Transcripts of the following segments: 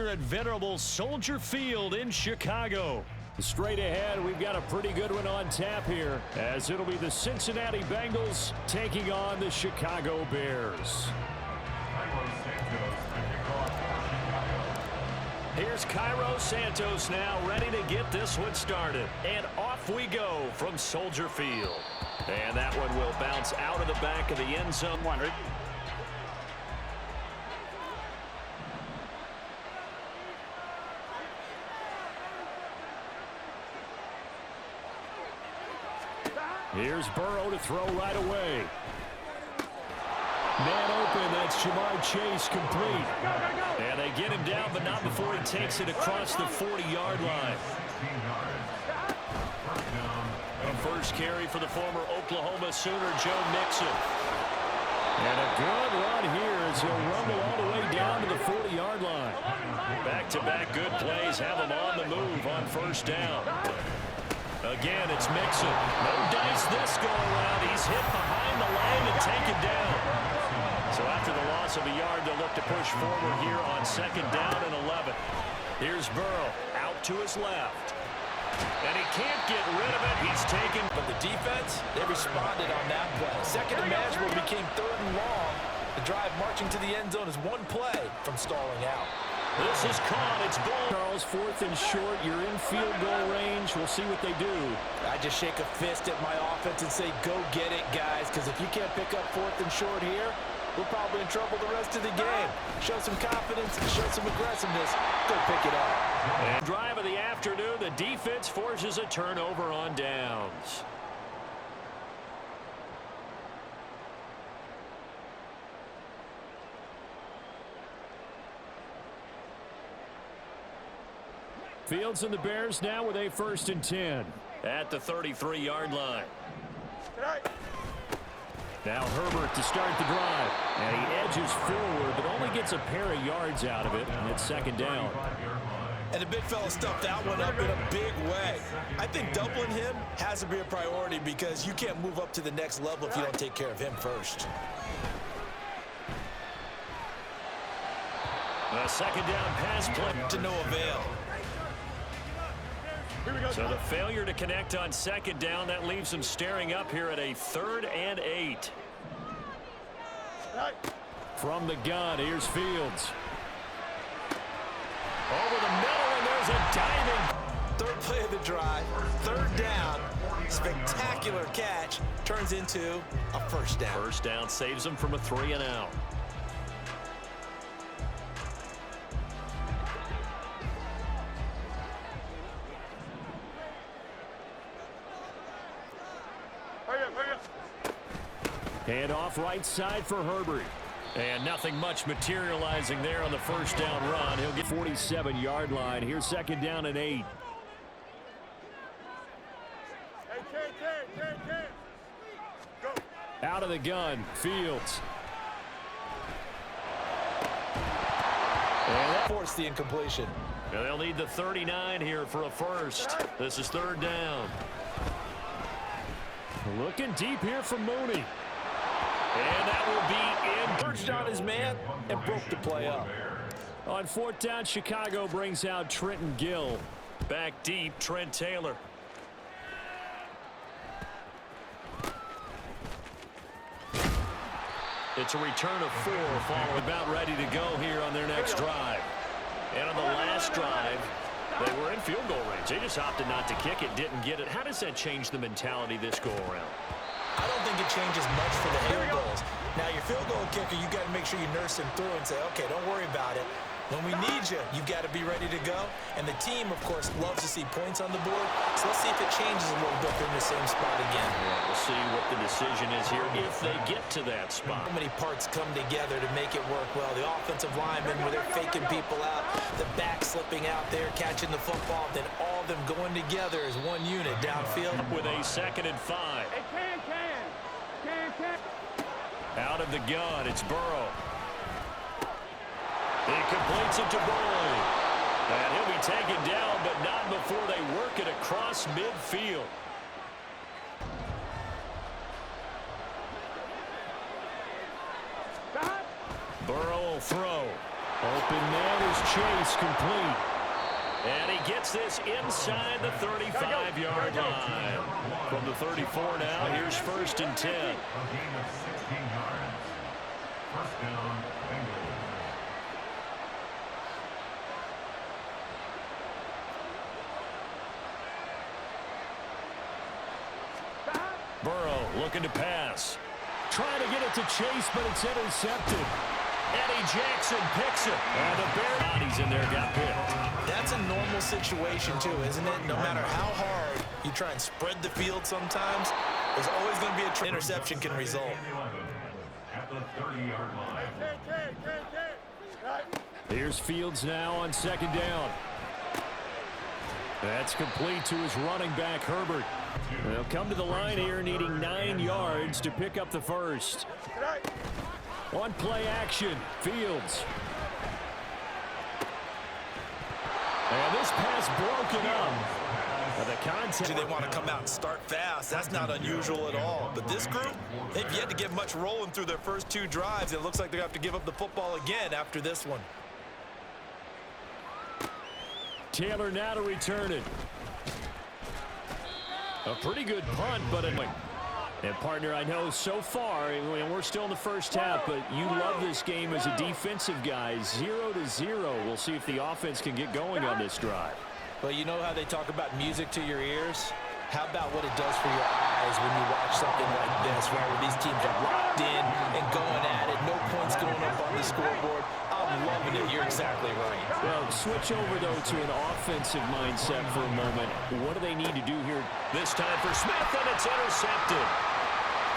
here at venerable Soldier Field in Chicago. Straight ahead, we've got a pretty good one on tap here, as it'll be the Cincinnati Bengals taking on the Chicago Bears. Here's Cairo Santos now, ready to get this one started. And off we go from Soldier Field. And that one will bounce out of the back of the end zone. Here's Burrow to throw right away. Man open, that's Jamar Chase complete. And they get him down, but not before he takes it across the 40-yard line. A first carry for the former Oklahoma Sooner, Joe Mixon. And a good run here as he'll rumble all the way down to the 40-yard line. Back-to-back good plays have him on the move on first down. Again, it's Mixon. No dice this go-around. He's hit behind the line and taken down. So after the loss of a yard, they'll look to push forward here on second down and 11. Here's Burrow out to his left. And he can't get rid of it. He's taken. But the defense, they responded on that play. Second and manageable became third and long. The drive marching to the end zone is one play from stalling out. This is caught. It's ball. Charles, fourth and short. You're in field goal range. We'll see what they do. I just shake a fist at my offense and say, go get it, guys. Because if you can't pick up fourth and short here, we're probably in trouble the rest of the game. Show some confidence, show some aggressiveness. Go pick it up. And drive of the afternoon. The defense forces a turnover on downs. Fields and the Bears now with a 1st and 10 at the 33-yard line. Now Herbert to start the drive, and he edges forward, but only gets a pair of yards out of it, and it's second down. And the big fella stuffed that one up in a big way. I think doubling him has to be a priority because you can't move up to the next level if you don't take care of him first. A second down pass play to no avail. So the failure to connect on second down, that leaves him staring up here at a 3rd and 8. From the gun, here's Fields. Over the middle, and there's a diving. Third play of the drive, third down, spectacular catch, turns into a first down. First down saves him from a 3 and out. Hand off right side for Herbert. And nothing much materializing there on the first down run. He'll get 47-yard line. Here's second down and 8. Out of the gun, Fields. And that forced the incompletion. And they'll need the 39 here for a first. This is third down. Looking deep here from Mooney. And that will be in. Perched on his man and broke the play up. On fourth down, Chicago brings out Trenton Gill. Back deep, Trent Taylor. It's a return of 4 following. About ready to go here on their next drive. And on the last drive, they were in field goal range. They just opted not to kick it, didn't get it. How does that change the mentality this go around? I don't think it changes much for the field goals. Now, your field goal kicker, you got to make sure you nurse him through and say, okay, don't worry about it. When we need you, you've got to be ready to go. And the team, of course, loves to see points on the board. So let's see if it changes a little bit in the same spot again. Yeah, we'll see what the decision is here if they get to that spot. So many parts come together to make it work well. The offensive linemen, where they're faking people out, the back slipping out there, catching the football, then all of them going together as one unit downfield. With a 2nd and 5. Out of the gun, it's Burrow. He completes it to Boyd. And he'll be taken down, but not before they work it across midfield. Burrow will throw. Open man is Chase, complete. And he gets this inside the 35-yard line. From the 34 now, here's 1st and 10. Burrow looking to pass. Trying to get it to Chase, but it's intercepted. Eddie Jackson picks it. And the Bear bodies in there got picked. That's a normal situation, too, isn't it? No matter how hard you try and spread the field sometimes, there's always going to be an interception can result. At the 30-yard line. Here's Fields now on 2nd down. That's complete to his running back, Herbert. They'll come to the line here needing 9 yards to pick up the first. On play action, Fields. And this pass broken up. The contact. They want to come out and start fast. That's not unusual at all. But this group, they've yet to get much rolling through their first 2 drives. It looks like they're going to have to give up the football again after this one. Taylor now to return it. A pretty good punt, but anyway. And partner, I know so far, we're still in the first half, but you love this game as a defensive guy. 0-0. We'll see if the offense can get going on this drive. Well, you know how they talk about music to your ears? How about what it does for your eyes when you watch something like this, right, where these teams are locked in and going at it, no points going up on the scoreboard? I'm loving it. You're exactly right. Well, switch over, though, to an offensive mindset for a moment. What do they need to do here? This time for Smith, and it's intercepted.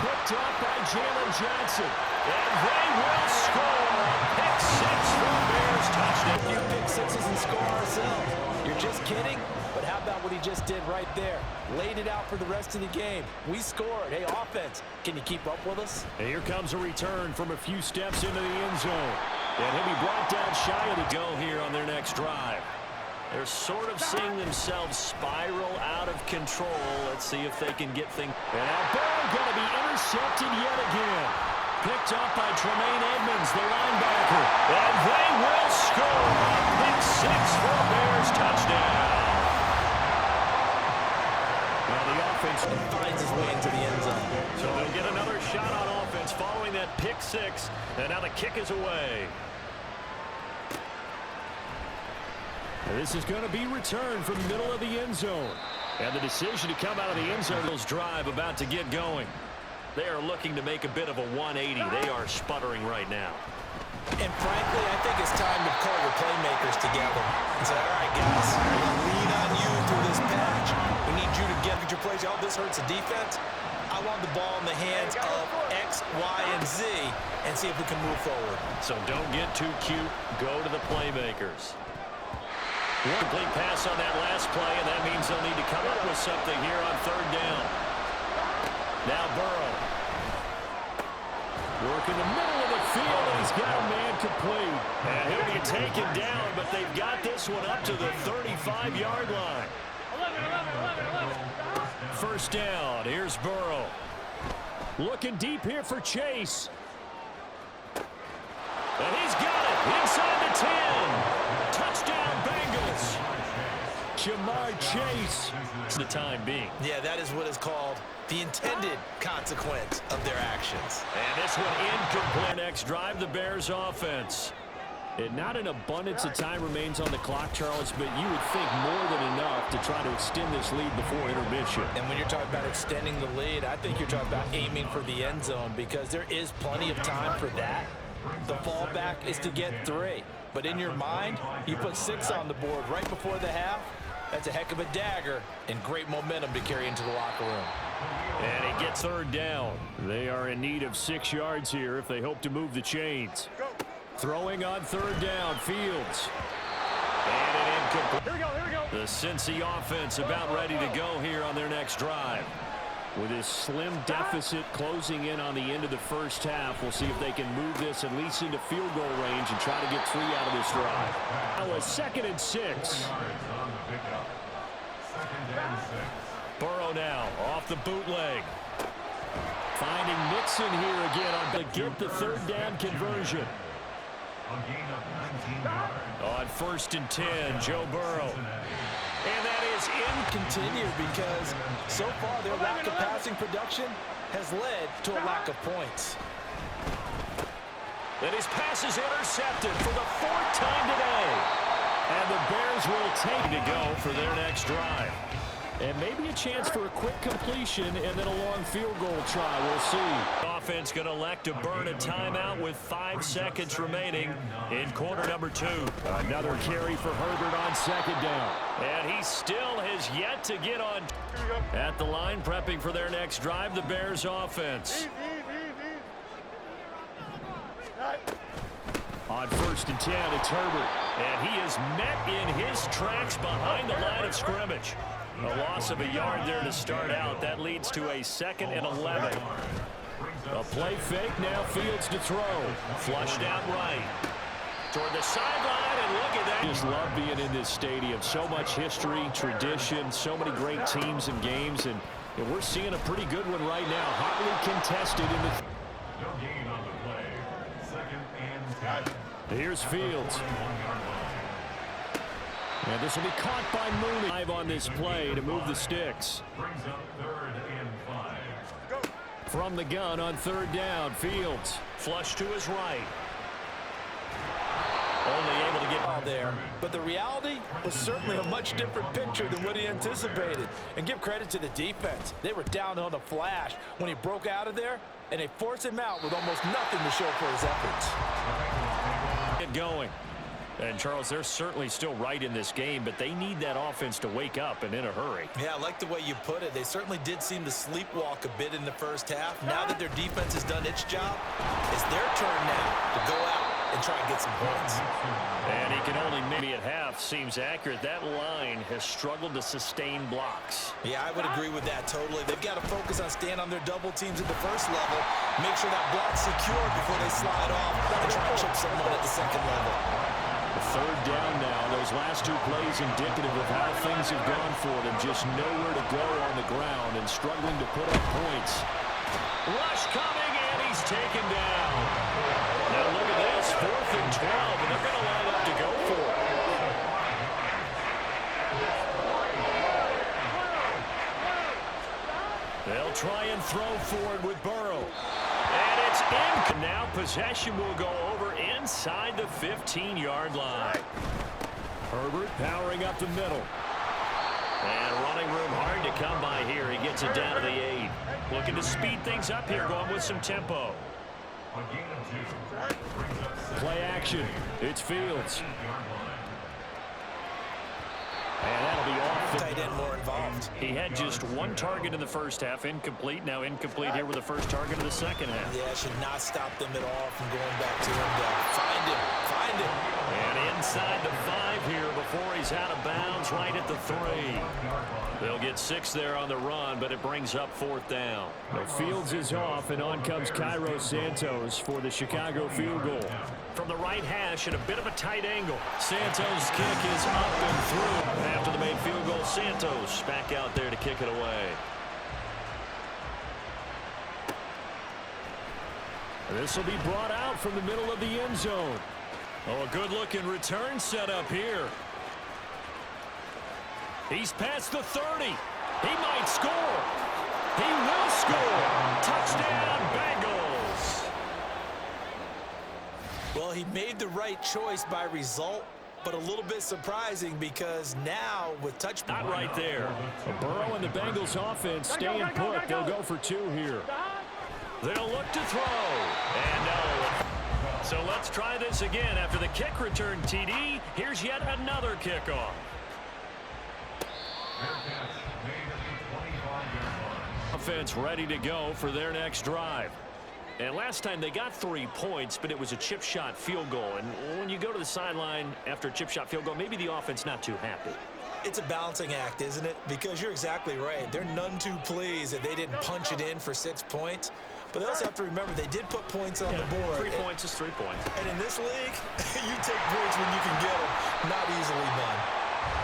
Picked up by Jalen Johnson. And they will score. Pick 6 for the Bears. Touchdown. You pick sixes and score ourselves. You're just kidding? But how about what he just did right there? Laid it out for the rest of the game. We scored. Hey, offense, can you keep up with us? And here comes a return from a few steps into the end zone. And he'll be brought down shy of the goal here on their next drive. They're sort of seeing themselves spiral out of control. Let's see if they can get things. And now Burrow going to be intercepted yet again. Picked up by Tremaine Edmonds, the linebacker. And they will score. Pick 6 for the Bears. Touchdown. Well, the offense Finds his way into the end zone. So they'll get another shot on offense following that pick 6. And now the kick is away. This is going to be returned from the middle of the end zone. And the decision to come out of the end zone, those drive about to get going. They are looking to make a bit of a 180. They are sputtering right now. And frankly, I think it's time to call your playmakers together and say, all right, guys, we're going to lean on you through this patch. We need you to get your plays. Oh, this hurts the defense. I want the ball in the hands of X, Y, and Z and see if we can move forward. So don't get too cute. Go to the playmakers. One complete pass on that last play, and that means they'll need to come up with something here on 3rd down. Now Burrow. Work in the middle of the field, and he's got a man complete. And he'll be taken down, but they've got this one up to the 35-yard line. 1st down. Here's Burrow. Looking deep here for Chase. And he's got it inside the 10. Touchdown, Bengals. Jamar Chase. For the time being. Yeah, that is what is called the intended consequence of their actions. And this one incomplete. Next drive, the Bears offense. And not an abundance of time remains on the clock, Charles, but you would think more than enough to try to extend this lead before intermission. And when you're talking about extending the lead, I think you're talking about aiming for the end zone because there is plenty of time for that. The fallback is to get 3. But in your mind, you put 6 on the board right before the half. That's a heck of a dagger and great momentum to carry into the locker room. And he gets 3rd down. They are in need of 6 yards here if they hope to move the chains. Throwing on 3rd down, Fields. And an incomplete. Here we go. The Cincy offense about ready to go here on their next drive. With his slim deficit closing in on the end of the first half, we'll see if they can move this at least into field goal range and try to get 3 out of this drive. Now a 2nd and 6. Burrow now off the bootleg. Finding Mixon here again to get the 3rd down conversion. A gain of 19 yards. On 1st and 10, Joe Burrow. And that is Continue because so far their lack of passing production has led to a lack of points. And his pass is intercepted for the 4th time today. And the Bears will take to go for their next drive. And maybe a chance for a quick completion and then a long field goal try. We'll see. Offense going to elect to burn a timeout with 5 seconds remaining in quarter number 2. Another carry for Herbert on 2nd down. And he still has yet to get on. At the line, prepping for their next drive, the Bears offense. On 1st and 10, it's Herbert. And he is met in his tracks behind the line of scrimmage. A loss of a yard there to start out. That leads to a 2nd and 11. A play fake, now Fields to throw. Flushed out right. Toward the sideline, and look at that. Just love being in this stadium. So much history, tradition, so many great teams and games, and we're seeing a pretty good one right now. Hotly contested in the... No gain on the play. 2nd and 10. Here's Fields. And this will be caught by Mooney. 5 on this play to move the sticks. Brings up 3rd and 5. From the gun on 3rd down, Fields. Flush to his right. Only able to get All there, but the reality was certainly a much different picture than what he anticipated. And give credit to the defense. They were down on the flash when he broke out of there, and they forced him out with almost nothing to show for his efforts. Get going. And, Charles, they're certainly still right in this game, but they need that offense to wake up and in a hurry. Yeah, I like the way you put it. They certainly did seem to sleepwalk a bit in the first half. Now that their defense has done its job, it's their turn now to go out and try and get some points. And he can only maybe at half. Seems accurate. That line has struggled to sustain blocks. Yeah, I would agree with that totally. They've got to focus on staying on their double teams at the first level, make sure that block's secure before they slide off and try and chip someone at the second level. 3rd down now. Those last 2 plays indicative of how things have gone for them. Just nowhere to go on the ground and struggling to put up points. Rush coming, and he's taken down. Now look at this, 4th and 12, and they're going to line up to go for it. They'll try and throw forward with Burrow. And it's in. Now possession will go over inside the 15-yard line. Herbert powering up the middle. And running room hard to come by here. He gets it down to the 8. Looking to speed things up here, going with some tempo. A gain of 2. Play action. It's Fields. And that'll be off. Tight end more involved. He had just 1 target in the first half, incomplete. Now incomplete here with the first target of the second half. Yeah, it should not stop them at all from going back to him to find him. Find him. And inside the 5 here before he's out of bounds, right at the 3. They'll get 6 there on the run, but it brings up 4th down. The Fields is off, and on comes Cairo Santos for the Chicago field goal. From the right hash at a bit of a tight angle. Santos' kick is up and through. After the made field goal, Santos back out there to kick it away. This will be brought out from the middle of the end zone. Oh, a good-looking return set up here. He's past the 30. He might score. He will score. Touchdown, Bengals. Well, he made the right choice by result, but a little bit surprising because now with touch... Not right there. Burrow and the Bengals offense staying put. They'll go for 2 here. They'll look to throw. And no. So let's try this again. After the kick return TD, here's yet another kickoff. Offense ready to go for their next drive. And last time they got 3 points, but it was a chip shot field goal. And when you go to the sideline after a chip shot field goal, maybe the offense not too happy. It's a balancing act, isn't it? Because you're exactly right. They're none too pleased that they didn't punch it in for 6 points. But they also have to remember they did put points on the board. 3 points is 3 points. And in this league, you take points when you can get them. Not easily done.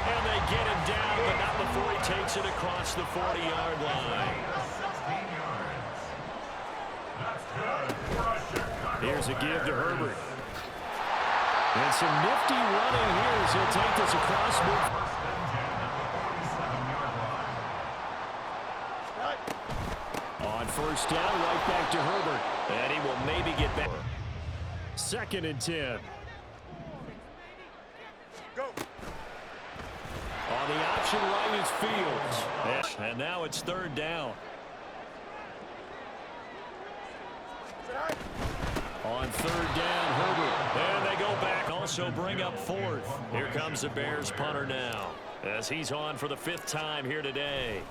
And they get him down, but not before he takes it across the 40-yard line. Here's a give to Herbert. And some nifty running here as he'll take this across mid. On first down, right back to Herbert. And he will maybe get back. 2nd and 10. Go. On the option right is Fields. And now it's 3rd down. On 3rd down, Herbert. And they go back. Also bring up 4th. Here comes the Bears punter now, as he's on for the 5th time here today.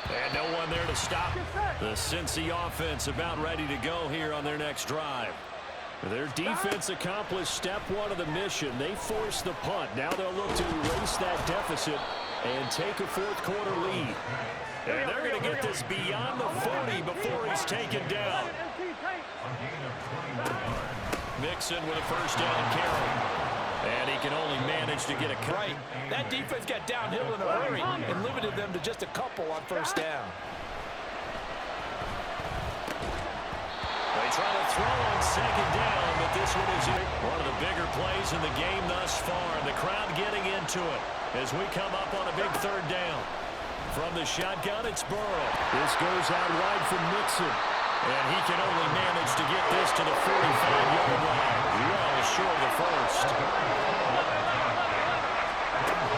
And no one there to stop. The Cincy offense about ready to go here on their next drive. Their defense accomplished step 1 of the mission. They forced the punt. Now they'll look to erase that deficit and take a 4th quarter lead. And they're going to get this beyond the 40 before he's taken down. Mixon with a 1st down carry. And he can only manage to get a cut. Right. That defense got downhill in a hurry and limited them to just a couple on 1st down. They try to throw on 2nd down, but this one is one of the bigger plays in the game thus far. And the crowd getting into it as we come up on a big 3rd down. From the shotgun, it's Burrow. This goes out wide from Mixon. And he can only manage to get this to the 45-yard line. Well short of the 1st.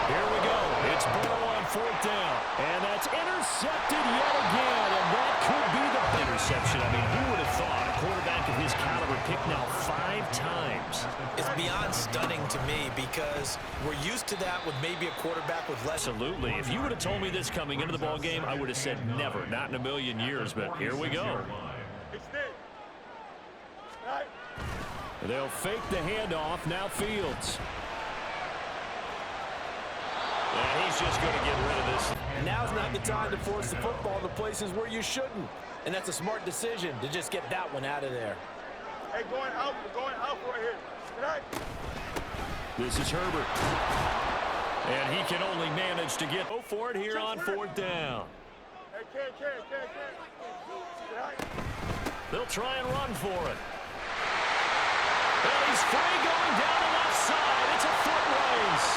Here we go. It's Burrow on 4th down. And that's intercepted yet again. And that could be the interception. I mean, who would have thought a quarterback of his caliber picked now 5 times? It's beyond stunning to me because we're used to that with maybe a quarterback with less. Absolutely. If you would have told me this coming into the ball game, I would have said never, not in a million years. But here we go. They'll fake the handoff. Now Fields. And he's just going to get rid of this. Now's not the time to force the football to places where you shouldn't. And that's a smart decision to just get that one out of there. Hey, going out right here. This is Herbert. And he can only manage to go for it here on 4th down. Hey, They'll try and run for it. And he's free going down the left side. It's a foot race.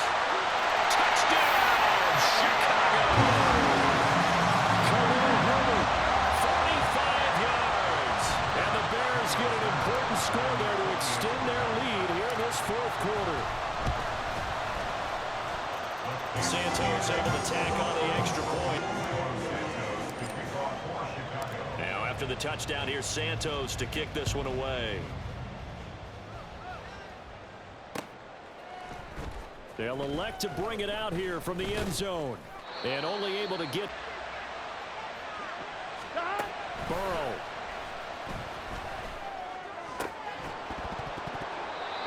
Touchdown, Chicago. Khalil Herbert, 45 yards. And the Bears get an important score there to extend their lead here in this 4th quarter. Santos able to tack on the extra point. Now after the touchdown, here's Santos to kick this one away. They'll elect to bring it out here from the end zone. And only able to get Burrow.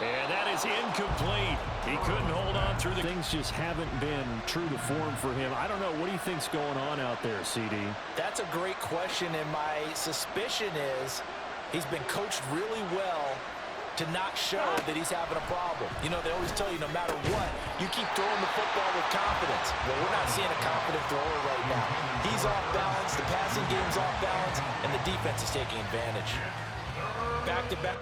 And that is incomplete. He couldn't hold on through the... Things just haven't been true to form for him. I don't know. What do you think's going on out there, CD? That's a great question, and my suspicion is he's been coached really well to not show that he's having a problem. You know, they always tell you no matter what, you keep throwing the football with confidence. Well, we're not seeing a confident thrower right now. He's off balance, the passing game's off balance, and the defense is taking advantage. Back to back.